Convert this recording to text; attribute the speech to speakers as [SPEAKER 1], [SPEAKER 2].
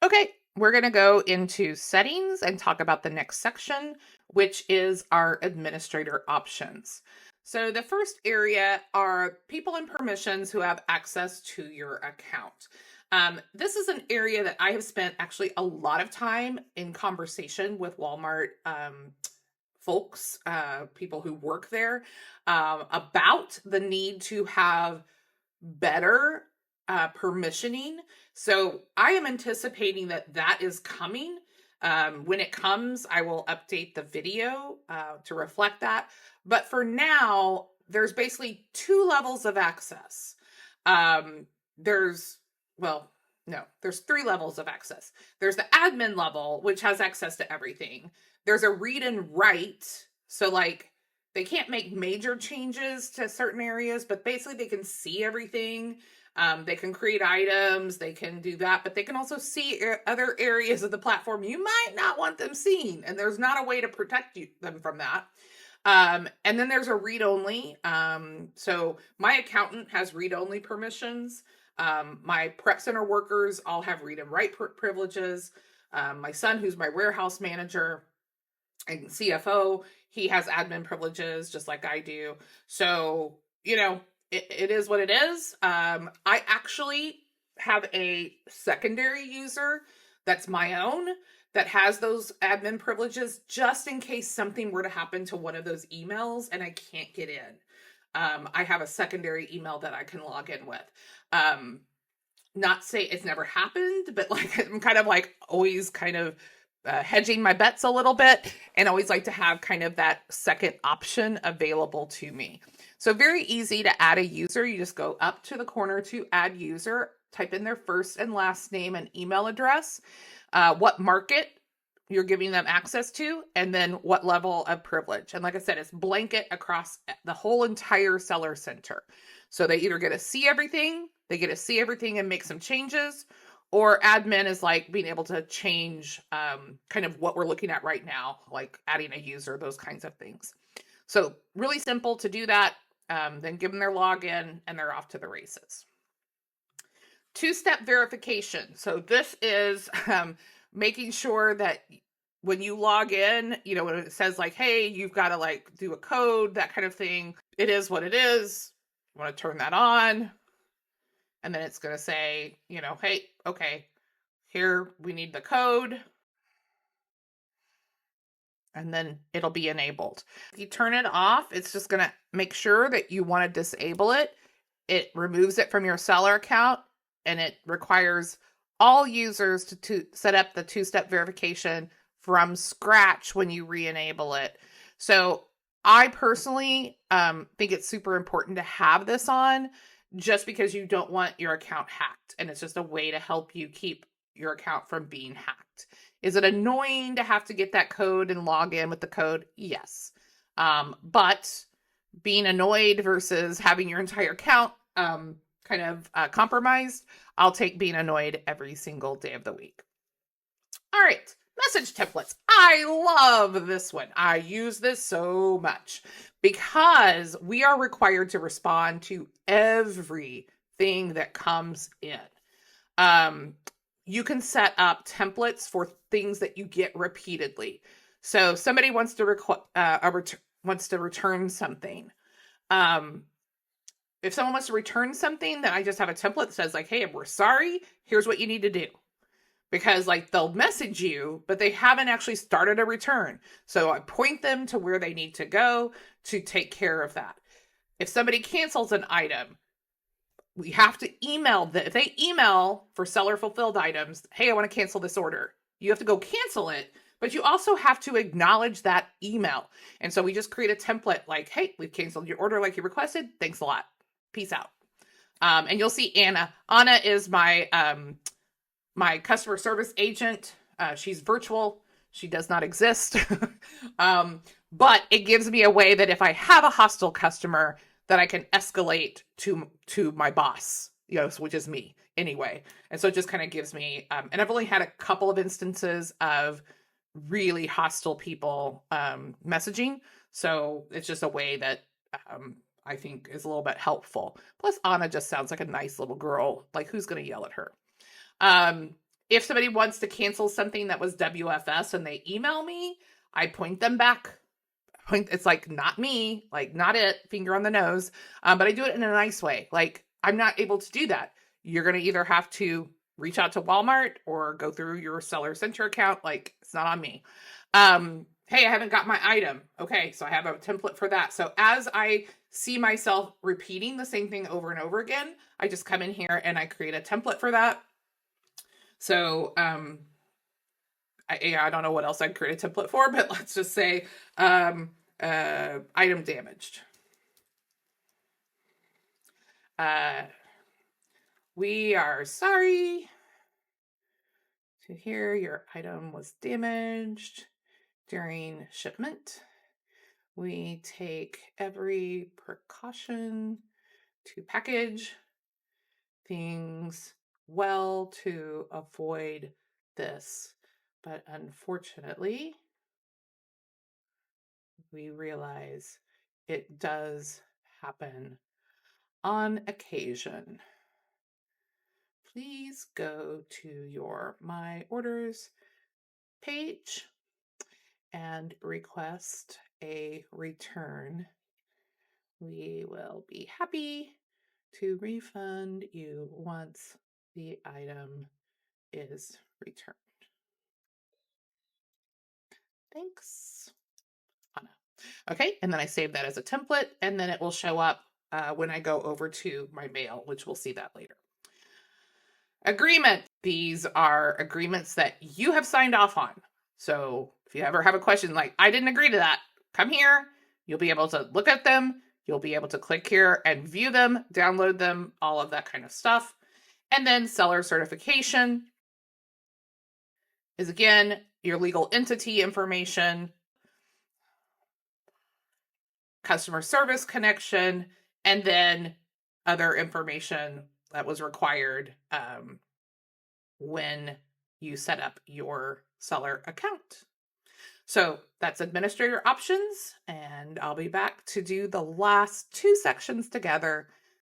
[SPEAKER 1] Okay, we're going to go into settings and talk about the next section, which is our administrator options. So the first area are people and permissions who have access to your account. This is an area that I have spent actually a lot of time in conversation with Walmart folks, people who work there, about the need to have better permissioning. So I am anticipating that is coming. When it comes, I will update the video to reflect that. But for now, there's basically two levels of access. There's, well, no, there's three levels of access. There's the admin level, which has access to everything. There's a read and write. So like they can't make major changes to certain areas, but basically they can see everything. They can create items, they can do that, but they can also see other areas of the platform you might not want them seen, and there's not a way to protect them from that. And then there's a read-only. So my accountant has read-only permissions. My prep center workers all have read and write privileges. My son, who's my warehouse manager and CFO, he has admin privileges just like I do. So, it is what it is. I actually have a secondary user that's my own that has those admin privileges just in case something were to happen to one of those emails and I can't get in. I have a secondary email that I can log in with. Not say it's never happened, but like I'm kind of like always kind of hedging my bets a little bit and always like to have kind of that second option available to me. So very easy to add a user. You just go up to the corner to add user, type in their first and last name and email address, what market you're giving them access to, and then what level of privilege. And like I said, it's blanket across the whole entire seller center. So they either get to see everything and make some changes, or admin is like being able to change kind of what we're looking at right now, like adding a user, those kinds of things. So really simple to do that. Then give them their login and they're off to the races. Two-step verification. So this is making sure that when you log in, when it says like, hey, you've got to like do a code, that kind of thing. It is what it is. You want to turn that on. And then it's going to say, hey, okay, here we need the code. And then it'll be enabled. If you turn it off, it's just going to make sure that you want to disable it. It removes it from your seller account, and it requires all users to set up the two-step verification from scratch when you re-enable it. So I personally think it's super important to have this on, just because you don't want your account hacked, and it's just a way to help you keep your account from being hacked. Is it annoying to have to get that code and log in with the code? Yes. But being annoyed versus having your entire account kind of compromised, I'll take being annoyed every single day of the week. All right, message templates. I love this one. I use this so much because we are required to respond to everything that comes in. You can set up templates for things that you get repeatedly. So somebody wants to wants to return something. If someone wants to return something, then I just have a template that says like, hey, we're sorry. Here's what you need to do. Because like they'll message you, but they haven't actually started a return. So I point them to where they need to go to take care of that. If somebody cancels an item, we have to email them. If they email for seller fulfilled items, hey, I want to cancel this order. You have to go cancel it, but you also have to acknowledge that email. And so we just create a template like, hey, we've canceled your order like you requested. Thanks a lot. Peace out. And you'll see Anna. Anna is my my customer service agent. She's virtual. She does not exist. But it gives me a way that if I have a hostile customer, that I can escalate to my boss, which is me anyway. And so it just kind of gives me, and I've only had a couple of instances of really hostile people messaging. So it's just a way that I think is a little bit helpful. Plus Anna just sounds like a nice little girl. Like, who's going to yell at her? If somebody wants to cancel something that was WFS and they email me, I point them back. It's like, not me, like not it, finger on the nose. But I do it in a nice way. Like, I'm not able to do that. You're going to either have to reach out to Walmart or go through your Seller Center account. Like, it's not on me. Hey, I haven't got my item. Okay, so I have a template for that. So as I see myself repeating the same thing over and over again, I just come in here and I create a template for that. So I don't know what else I'd create a template for, but let's just say item damaged. We are sorry to hear your item was damaged during shipment. We take every precaution to package things well to avoid this, but unfortunately, we realize it does happen on occasion. Please go to your My Orders page and request a return. We will be happy to refund you once the item is returned. Thanks, Anna. Okay, and then I save that as a template, and then it will show up when I go over to my mail, which we'll see that later. Agreement. These are agreements that you have signed off on. So if you ever have a question like, I didn't agree to that, come here. You'll be able to look at them. You'll be able to click here and view them, download them, all of that kind of stuff. And then seller certification is, again, your legal entity information, customer service connection, and then other information that was required when you set up your seller account. So that's administrator options, and I'll be back to do the last two sections together